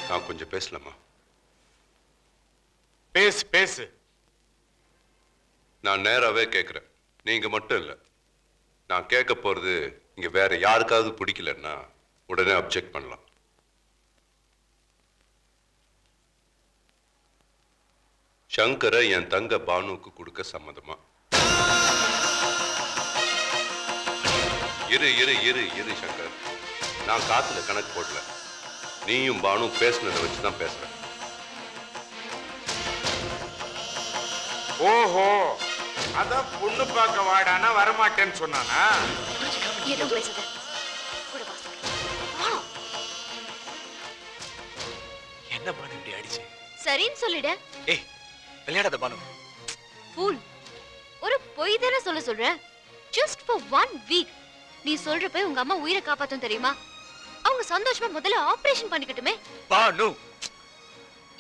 நான் கொஞ்சம் பேசலாமா? பேசு பேசு. நான் நேராவே கேட்கிறேன், நீங்க மட்டும் இல்ல. நான் கேட்க போறது இங்க வேற யாருக்காவது பிடிக்கலன்னா உடனே அப்செக்ட் பண்ணலாம். சங்கரை என் தங்க பானுவுக்கு கொடுக்க சம்மதமா? இரு இரு இரு இரு சங்கர், நான் காத்துல கணக்கு போடல. நீயும் பானு பேசுனதை வச்சுதான் பேசுறேன். ஓஹோ, அதான் பொண்ணு பார்க்க வாடானா வரமாட்டேன்னு சொன்னானா? என்ன பானு இப்படி அடிச்சு? சரின்னு சொல்லிட. ஏய், விளையாடாத பானு. ஃபூல். ஒரு பொய் தானே சொல்ற. just for 1 week. நீ சொல்றப்ப உங்க அம்மா உயிரை காப்பாத்தும் தெரியுமா? அவங்க சந்தோஷமா முதல்ல ஆபரேஷன் பண்ணிக்கட்டுமே. பானு,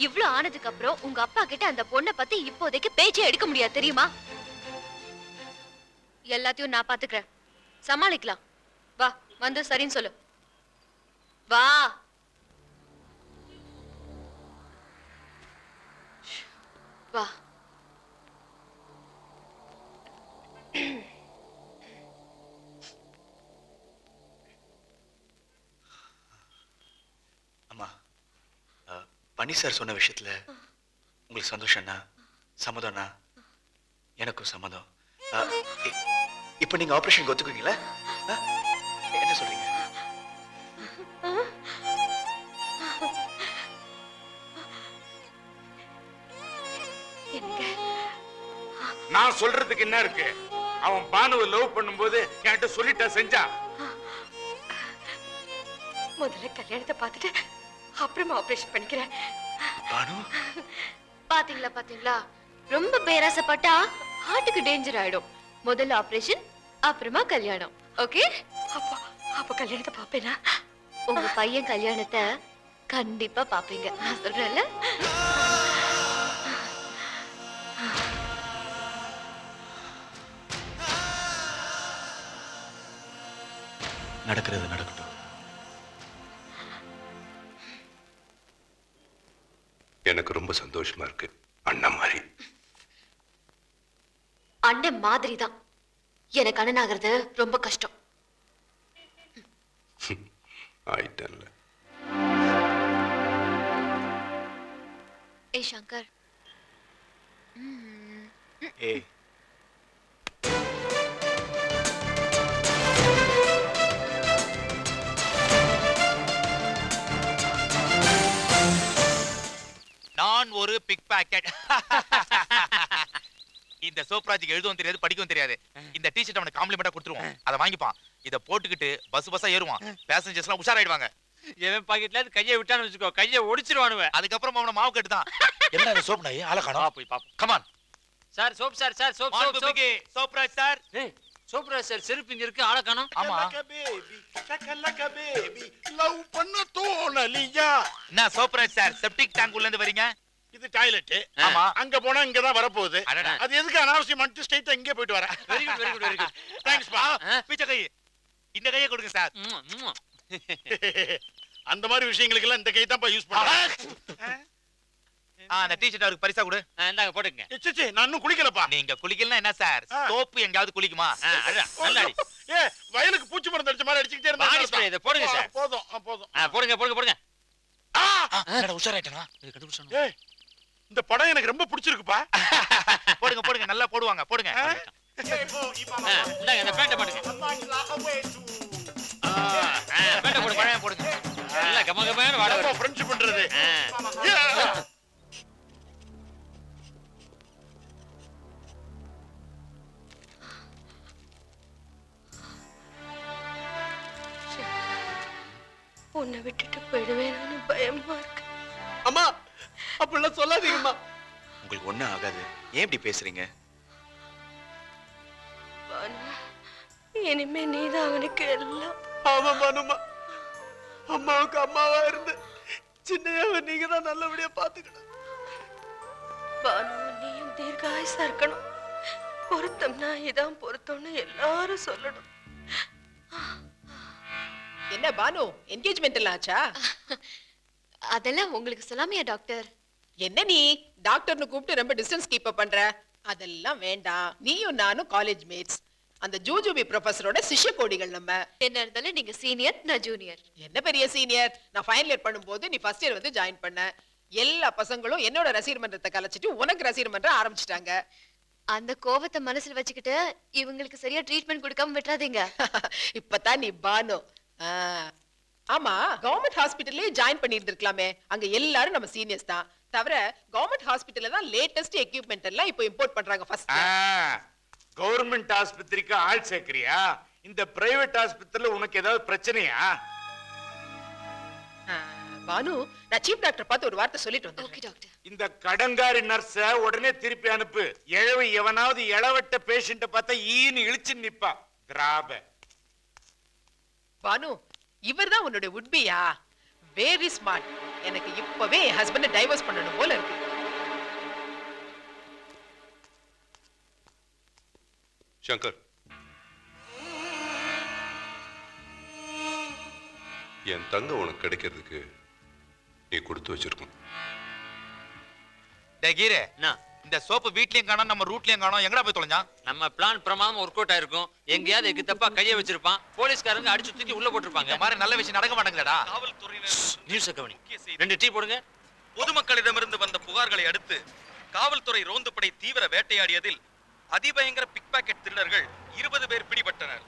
இவ்ளோ ஆனதுக்கு அப்புறம் உங்க அப்பா கிட்ட அந்த பொண்ணை பத்தி இப்போதைக்கு பேச்சே எடுக்க முடியாது தெரியுமா? எல்லாத்தையும் நான் பாத்துக்கிறேன், சமாளிக்கலாம். வா, வந்து சரின்னு சொல்லு. வா. வா. அம்மா, பனி சார் சொன்ன விஷயத்துல உங்களுக்கு சந்தோஷம்னா சம்மதம்னா எனக்கும் சம்மதம். இப்ப நீங்க ஆபரேஷன் ஒத்துக்குவீங்களா? என்ன சொல்றீங்க? நான் சொல்றதுக்கு என்ன இருக்கு? அவன் பானுவை லவ் பண்ணும்போது என்கிட்ட சொல்லிட்டா செஞ்சா. முதல்ல கல்யாணத்தை பார்த்துட்டு அப்புறமா ஆபரேஷன் பண்ணிக்கிறேன். பானு, பாத்தீங்களா பாத்தீங்களா, ரொம்ப பேராசப்பட்டா ஹார்ட்டுக்கு டேஞ்சர் ஆயிடும். முதல்ல ஆபரேஷன், அப்புறமா கல்யாணம். ஓகே? அப்ப கல்யாணத்தை பாப்பேனா? உங்க பையன் கல்யாணத்தை கண்டிப்பா பாப்பீங்க, நான் சொல்றேன்ல. நடக்கிறது நடக்கட்டும். எனக்கு ரொம்ப சந்தோஷமா இருக்கு. அண்ணன் மாதிரி. அண்ணன் மாதிரி தான். எனக்கு அண்ணன் ஆகிறது ரொம்ப கஷ்டம். ஆயிட்டேன்ல. ஏய் சங்கர். ஏய், நான் ஒரு பிக் பாக்கெட். இந்த சோப்ராஜுக்கு எழுதவும் தெரியாது, படிக்கவும் தெரியாது. இந்த டி-ஷர்ட் அவனுக்கு காம்ப்ளிமெண்டா கொடுத்துருவோம். அதை வாங்கிப்பான். இதை போட்டுக்கிட்டு பஸ் பஸ்ஸா ஏறுவான். பேசஞ்சர்ஸ் எல்லாம் உஷாராயிடுவாங்க. எவன் பாக்கெட்ல கையை விட்டான்னு வச்சுக்கோ, கையை ஒடிச்சிருவானுவ. அதுக்கப்புறம் அவன மாவு கட்டு தான். என்ன அந்த சோப் நாய் ஆள காணோம். போய் பாப்போம். Come on sir, soap sir, sir soap soap soap. Sobhraj sir. ஏய், சோப்ராஜ் சார் செருப்பு இங்க இருக்கு, ஆள காணோம். ஆமா. பேபி லவ் பண்ண தோணலியா? என்ன சோப்ராஜ் சார், செப்டிக் டேங்க் உள்ள இருந்து வரீங்க? இது டாய்லெட். ஆமா. அங்க போனா இங்க தான் வர போகுது. அடடா. அது எதுக்கு அனாவசியம் மட்டும் ஸ்ட்ரைட்டா இங்கே போயிட்டு வர? Very good, very good, very good. Thanks பா. பிச்சை கை. இந்த கையை கொடுங்க சார். அந்த மாதிரி விஷயங்களுக்கு எல்லாம் இந்த கை தான் பா யூஸ் பண்றேன். அந்த டி-ஷர்ட் அவருக்கு பரிசா கொடு. இந்தாங்க போட்டுங்க. எச்சே, நான் இன்னும் குளிக்கலப்பா. நீங்க குளிக்கலனா என்ன சார், சோப்பு எங்கயாவது குளிக்குமா? அடடா, நல்லா அடி. ஏ, வயலுக்கு பூச்சி மருந்து அடிச்ச மாதிரி அடிச்சிட்டே இருந்தா. பாடி ஸ்ப்ரே இத போடுங்க சார். போதும் போதும். போடுங்க போடுங்க போடுங்க. என்னடா உஷாராயிட்டனா? இது கண்டுபிடிச்சோம். ஏய், இந்த படம் எனக்கு ரொம்ப பிடிச்சிருக்குப்பா. போடுங்க போடுங்க, நல்லா போடுவாங்க, போடுங்க. இந்தாங்க இந்த பேண்ட போடுங்க. பேண்ட போடுங்க, பழைய போடுங்க. நல்லா கமகமான வாட நம்ம ஃப்ரெண்ட்ஸ் பண்றது. உன்னை விட்டுட்டு போயிடுவேன்னு பயமா இருக்கு. அம்மா, அப்படிலாம் சொல்லாதீங்கம்மா. உங்களுக்கு ஒண்ணும் ஆகாது. ஏன் இப்படி பேசுறீங்க? இனிமே நீதான் அவனுக்கு எல்லாம். ஆமா பானுமா, அம்மாவுக்கு அம்மாவா இருந்து சின்னையாவை நீங்க தான் நல்லபடியா பாத்துக்கணும். பானு, நீயும் தீர்காயுசா இருக்கணும். பொருத்தம்னா இதான் பொருத்தம்னு எல்லாரும் சொல்லணும். என்ன பானு, என்கேஜ்மெண்ட் எல்லாம் ஆச்சா? அதெல்லாம் உங்களுக்கு சொல்லாமையா டாக்டர்? என்ன நீ டாக்டர்னு கூப்பிட்டு ரொம்ப டிஸ்டன்ஸ் கீப் அப் பண்ற? அதெல்லாம் வேண்டாம். நீயும் நானும் காலேஜ் மேட்ஸ். அந்த ஜூஜூபி ப்ரொஃபஸரோட சிஷ்ய கோடிகள் நம்ம. என்ன இருந்தாலும் நீங்க சீனியர், நான் ஜூனியர். என்ன பெரிய சீனியர்? நான் ஃபைனல் இயர் பண்ணும்போது நீ ஃபர்ஸ்ட் இயர் வந்து ஜாயின் பண்ண. எல்லா பசங்களும் என்னோட ரசிகர் மன்றத்தை கலைச்சிட்டு உனக்கு ரசிகர் மன்றம் ஆரம்பிச்சிட்டாங்க. அந்த கோவத்தை மனசுல வச்சுக்கிட்டு இவங்களுக்கு சரியா ட்ரீட்மெண்ட் கொடுக்காம விட்டுறாதீங்க. இப்பதான் நீ பானு. ஆமா, கவர்மெண்ட் ஹாஸ்பிட்டல்லே ஜாயின் பண்ணி இருந்திருக்கலாமே. அங்க எல்லாரும் நம்ம சீனியர்ஸ் தான். தவிர கவர்மெண்ட் ஹாஸ்பிட்டல்ல தான் லேட்டஸ்ட் எக்யூப்மெண்ட் எல்லாம் இப்போ இம்போர்ட் பண்றாங்க ஃபர்ஸ்ட். கவர்மெண்ட் ஆஸ்பத்திரிக்கு ஆள் சேர்க்கறியா? இந்த பிரைவேட் ஆஸ்பத்திரியில உனக்கு ஏதாவது பிரச்சனையா? பானு, நான் சீஃப் டாக்டர் பார்த்து ஒரு வார்த்தை சொல்லிட்டு வந்தேன். Okay doctor. இந்த கடங்காரி நர்ஸ உடனே திருப்பி அனுப்பு. எழவு எவனாவது இளவட்ட பேஷண்ட பார்த்தா ஈன்னு இழிச்சு நிப்பா. திராப. பானு, இவர்தான் உன்னுடைய உட்பியா? Very smart. எனக்கு இப்பவே என் ஹஸ்பண்ட டைவர்ஸ் பண்ணணும் போல இருக்கு. சங்கர், என் தங்க உனக்கு கிடைக்கிறதுக்கு நீ கொடுத்து வச்சிருக்கணும். கீரே, இந்த சோப்பு வீட்லயும் காணோம், நம்ம ரூட்லயும் காணோம். எங்கடா போய் தொலைஞ்சான்? நம்ம பிளான் பிரமாதம் ஒர்க் அவுட் ஆயிருக்கும். எங்கேயாவது எக்கு தப்பா கையை வச்சிருப்பான். போலீஸ்காரங்க அடிச்சு தூக்கி உள்ள போட்டிருப்பாங்க. இந்த மாதிரி நல்ல விஷயம் நடக்க மாட்டேங்குதுடா. நியூஸ் கவனி. 2 டீ போடுங்க. பொதுமக்களிடமிருந்து வந்த புகார்களை அடுத்து காவல்துறை ரோந்துப்படை தீவிர வேட்டையாடியதில் அதிபயங்கர பிக் பாக்கெட் திருடர்கள் 20 பேர் பிடிபட்டனர்.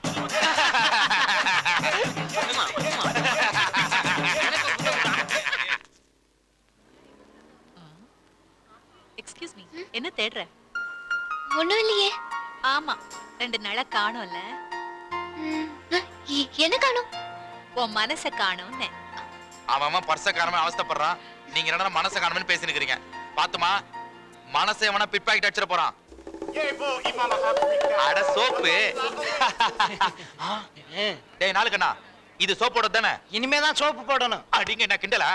எக்ஸ்கியூஸ் மீ, என்ன தேடுற? ஒண்ணும் இல்லையே. ஆமா, 2 நாளா காணோம்ல. என்ன காணோம்? உன் மனச காணோம்னு. அவன் பர்ச காரணமே அவஸ்தைப்படுறான். நீங்க என்னடா மனச காரணமே பேசினுக்கிறீங்க? பாத்துமா, மனசை எவனா பிட் பாக்கெட் அடிச்சிட போறான். அட சோப்பு. டேய் நாளுக்கண்ணா, இது சோப்போட தானே? இனிமேதான் சோப்பு போடணும். அடிங்க என்ன கிண்டலா?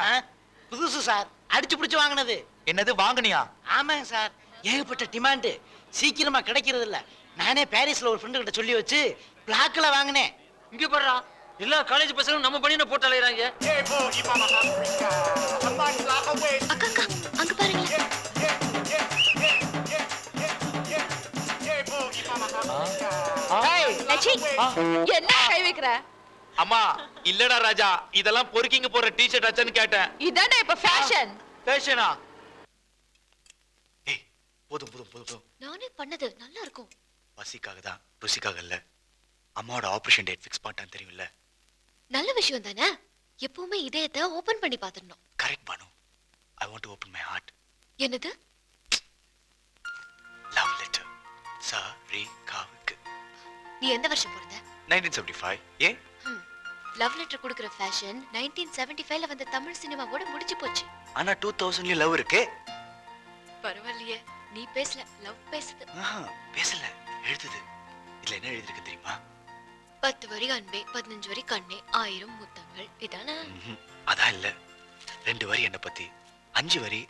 புதுசு சார், அடிச்சு பிடிச்சு வாங்கினது. என்னது வாங்குனியா? ஆமாங்க சார், ஏகப்பட்ட டிமாண்டு, சீக்கிரமா கிடைக்கிறது இல்ல. நானே பாரிஸ்ல ஒரு ஃப்ரெண்டு கிட்ட சொல்லி வச்சு பிளாக்ல வாங்கினேன். இங்க பாடுறா, எல்லா காலேஜ் பசங்களும் நம்ம பண்ணின போட்டு அலையறாங்க. அக்கா அக்கா, அங்க பாருங்க. லட்சி, என்ன கை வைக்கிற? அம்மா இல்லடா ராஜா, இதெல்லாம் பொறுக்கிங்க போற டி-ஷர்ட் ஆச்சான்னு கேட்டேன். இதானே இப்ப ஃபேஷன். ஃபேஷனா? ஏய், போதும் போதும் போதும் போதும். நானே பண்ணது நல்லா இருக்கும். பசிக்காக தான், ருசிக்காக இல்ல. அம்மாவோட ஆபரேஷன் டேட் ஃபிக்ஸ் பண்ணிட்டான்னு தெரியும்ல. நல்ல விஷயம் தானே. எப்பவுமே இதயத்தை ஓபன் பண்ணி பாத்துடணும். Correct Banu. I want to open my heart. என்னது? Love letter. சாரிகாவுக்கு. நீ எந்த வருஷம் பிறந்த? 1975. ஏ? லவ் லெட்டர் கொடுக்கிற ஃபேஷன் 1975ல வந்த தமிழ் சினிமாவோட முடிஞ்சு போச்சு. ஆனா 2000ல லவ் இருக்கு. பரவாயில்லையே, நீ பேசல, லவ் பேசுது. பேசல, எழுதுது. இதுல என்ன எழுதிருக்கு தெரியுமா? 10 வரி அன்பே, 15 வரி கண்ணே, 1000 முத்தங்கள். இதானே? அதான் இல்ல. 2 வரி என்ன பத்தி, 5 வரி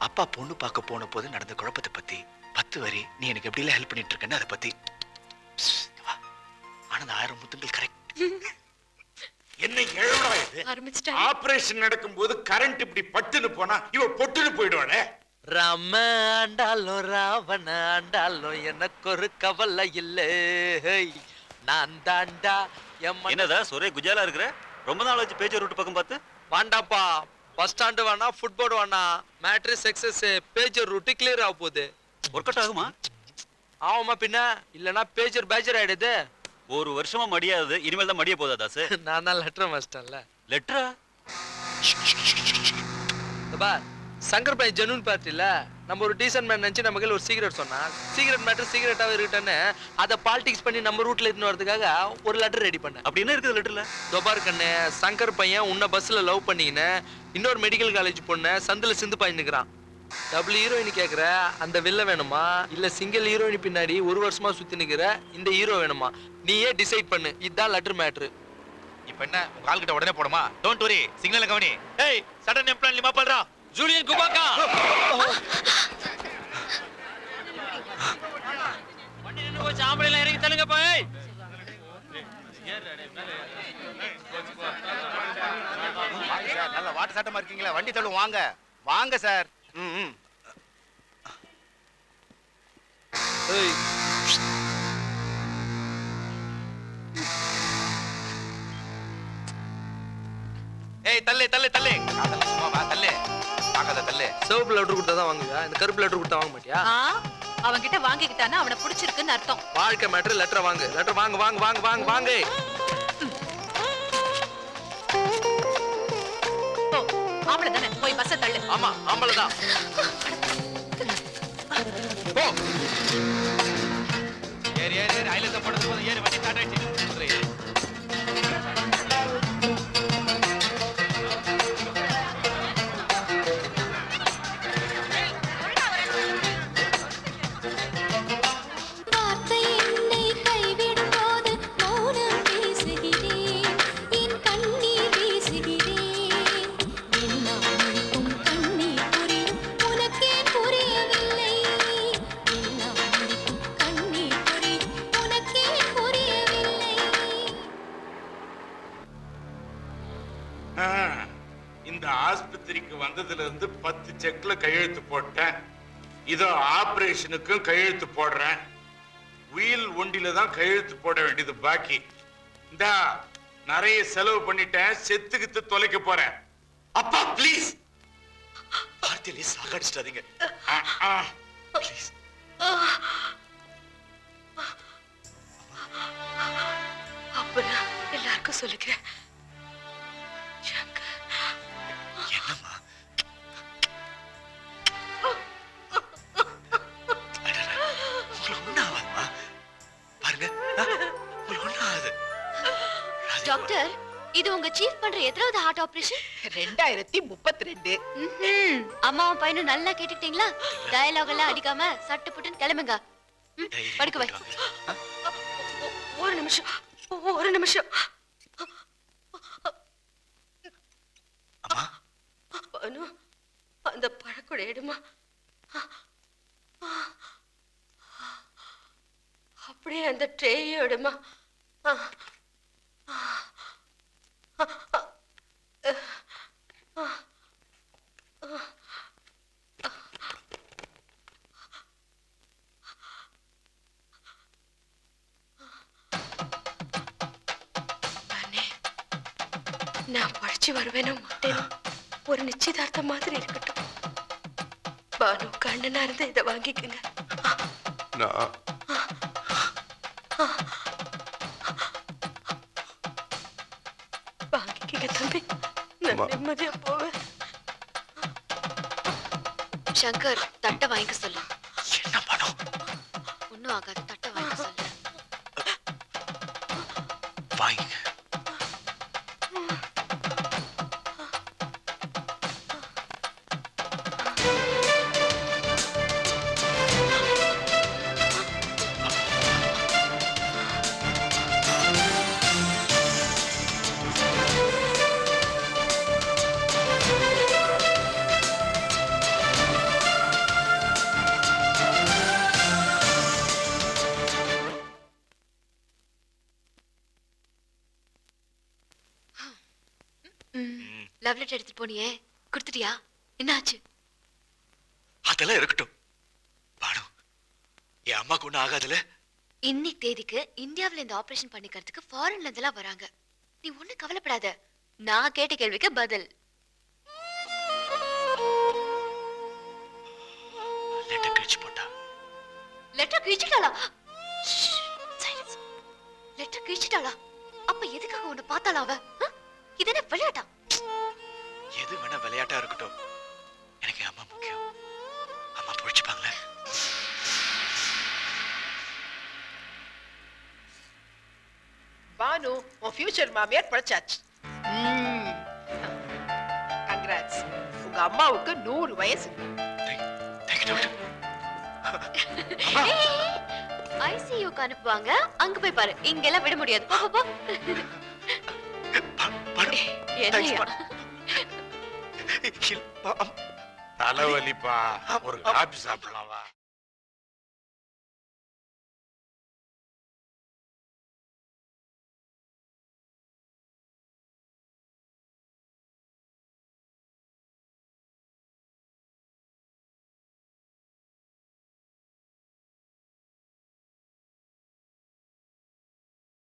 அப்பா பொண்ணு பார்க்க போன போது நடந்த குழப்பத்தை பத்தி, 10 வரி நீ எனக்கு எப்படி எல்லாம் ஹெல்ப் பண்ணிட்டு இருக்கேன்னு அதை பத்தி. ஆனா 1000 முத்தங்கள் கரெக்ட். என்ன எழுடா இது? ஆரம்பிச்சிட்டா? ஆபரேஷன் நடக்கும்போது கரண்ட் இப்படி பட்டுன்னு போனா இவ பொட்டுன்னு போயிடுவானே. ராம ஆண்டாலும் ராவண ஆண்டாலும் எனக்கு ஒரு கவலை இல்லை. நான் தாண்டா என்னதா ஒரே குஜாலா இருக்கிற? ரொம்ப நாள் வச்சு பேஜ் ரூட் பக்கம் பார்த்து வாண்டாப்பா. பஸ் ஸ்டாண்டு வேணா, ஃபுட்போர்டு வேணா, மேட்ரி சக்சஸ், பேஜர் ரூட் கிளியர் ஆக போகுது. ஒர்க் அவுட் ஆகுமா? ஆமா பின்ன, இல்லனா பேஜர் பேஜர் ஆயிடுது. ஒரு வருஷமா மடியாது, இனிமேல் தான் மடிய போதா தாசு? நான் தான் லெட்டர் மாஸ்டர்ல. லெட்டரா? பார், சங்கர் பாய் ஜெனூன் பார்ட்டில நம்ம ஒரு டீசன்ட் மேன் நினைச்சு நம்ம கையில ஒரு சீக்ரெட் சொன்னா, சீக்ரெட் மேட்டர் சீக்ரெட்டாவே இருக்கட்டுன்னு அதை பாலிடிக்ஸ் பண்ணி நம்ம ரூட்ல இருந்து வரதுக்காக ஒரு லெட்டர் ரெடி பண்ணேன். அப்படி என்ன இருக்குது லெட்டர்ல? தொபார் கண்ணே, சங்கர் பையன் உன்னை பஸ்ல லவ் பண்ணிக்கின்னு இன்னொரு மெடிக்கல் காலேஜ் பொண்ணு சந்தில சிந்து பாயின்னுக்குறான். டபுள் ஹீரோயின் கேக்குற அந்த வில்ல வேணுமா, இல்ல சிங்கிள் ஹீரோயின் பின்னாடி ஒரு வருஷமா சுத்தி நிக்கிற இந்த ஹீரோ வேணுமா? நீயே டிசைட் பண்ணு. இதுதான் லெட்டர் மேட்ரு. இப்ப என்ன உங்க ஆள் கிட்ட உடனே போடுமா? டோன்ட் வரி, சிக்னல் கவனி. ஏய், சடன் எம்ப்ளான் லிமா பல்றா. ஜூலியன் குபாக்கா. வண்டி நின்னு போச்சு, ஆம்பளை எல்லாம் இறங்கி தள்ளுங்க போய். சார் நல்ல வாட்ட சாட்டமா இருக்கீங்களா? வண்டி தள்ளும் வாங்க வாங்க சார். ஏய் ஏய் தள்ளு தள்ளு தள்ளு காதல சும்மா வா தள்ளு பாக்காத தள்ளு. சிவப்பு லெட்டர் கொடுத்தா தான் வாங்குவியா? இந்த கருப்பு லெட்டர் கொடுத்தா வாங்க மாட்டியா? அவன்கிட்ட வாங்கிக்கிட்டானா அவனை பிடிச்சிருக்குன்னு அர்த்தம். வாழ்க்கை மேட்ரு லெட்டர் வாங்கு. லெட்டர் வாங்க வாங்க வாங்க வாங்க வாங்க. ஆம்பளை தானே போய் பஸ்ஸை தள்ளு. ஆமா ஆம்பளை தான். போ. ஏறு ஏறு ஏறு ஐலந்த போடுறது போதும் ஏறு வண்டி ஸ்டார்ட் ஆயிடுச்சு. குதிரை ஏறு. இந்த ஆஸ்பத்திரிக்கு வந்ததுல இருந்து 10 செக்ல கையெழுத்து போட்டேன். இதோ ஆபரேஷனுக்கும் கையெழுத்து போடுறேன். வீல் ஒண்டில தான் கையெழுத்து போட வேண்டியது பாக்கி. இந்தா நிறைய செலவு பண்ணிட்டேன். செத்துக்கிட்டு தொலைக்க போறேன். அப்பா ப்ளீஸ் ஆர்த்திலே சாகடிச்சிடாதீங்க ப்ளீஸ். அப்ப நான் எல்லாருக்கும் சொல்லிக்கிறேன். என்னம்மா உங்களை ஒண்ணு ஆகாதுமா. பாருங்க உங்களை ஒண்ணு ஆகாது. டாக்டர், இது உங்க சீஃப் பண்ற எத்தனாவது ஹார்ட் ஆபரேஷன்? 2032. அம்மாவும் பையனும் நல்லா கேட்டுக்கிட்டீங்களா? டயலாக் எல்லாம் அடிக்காம சட்டு புட்டுன்னு கிளம்புங்க. படுக்க வை. ஒரு நிமிஷம் ஒரு நிமிஷம். அம்மா அனு, அந்த பழக்கூட எடுமா. அப்படியே அந்த ட்ரேயை எடுமா. நான் பழிச்சு வருவேனோ மாட்டேனோ ஒரு நிச்சயதார்த்தம் மாதிரி இருக்கட்டும். பானு கண்ணனா இருந்து இதை வாங்கிக்கங்க. நான் வாங்கிக்கங்க தம்பி, நான் நிம்மதியா போவேன். சங்கர், தட்டை வாங்கிக்க சொல்லு. என்ன பணம்? ஒன்னும் ஆகாது, தட்டை வாங்கிக்க சொல்லு. வாங்கிங்க. லவ் லெட்டர் எடுத்துட்டு போனியே, கொடுத்துட்டியா? என்னாச்சு? அதெல்லாம் இருக்கட்டும். பானு, என் அம்மாக்கு ஒண்ணும் ஆகாதுல? இன்னைக்கு தேதிக்கு இந்தியாவுல இந்த ஆபரேஷன் பண்ணிக்கிறதுக்கு ஃபாரின்ல இருந்தெல்லாம் வராங்க. நீ ஒண்ணு கவலைப்படாத. நான் கேட்ட கேள்விக்கு பதில். லெட்டர் கிழிச்சு போட்டா? லெட்டர் கிழிச்சிட்டாளா? லெட்டர் கிழிச்சிட்டாளா? அப்ப எதுக்காக உன்னை பார்த்தாளா அவ? இது என்ன விளையாட்டா? எது வேணா விளையாட்டா இருக்கட்டும், எனக்கு அம்மா முக்கியம். அம்மா பொழிச்சுப்பாங்களே. பானு, உன் ஃபியூச்சர் மாமியார் படைச்சாச்சு. கங்க்ராட்ஸ். உங்க அம்மாவுக்கு 100 வயசு. ஐசியூக்கு அனுப்புவாங்க, அங்க போய் பாரு. இங்க எல்லாம் விட முடியாது. போ போ. என்னையா தலைவலிப்பா, ஒரு காபி சாப்பிடலாம் வா.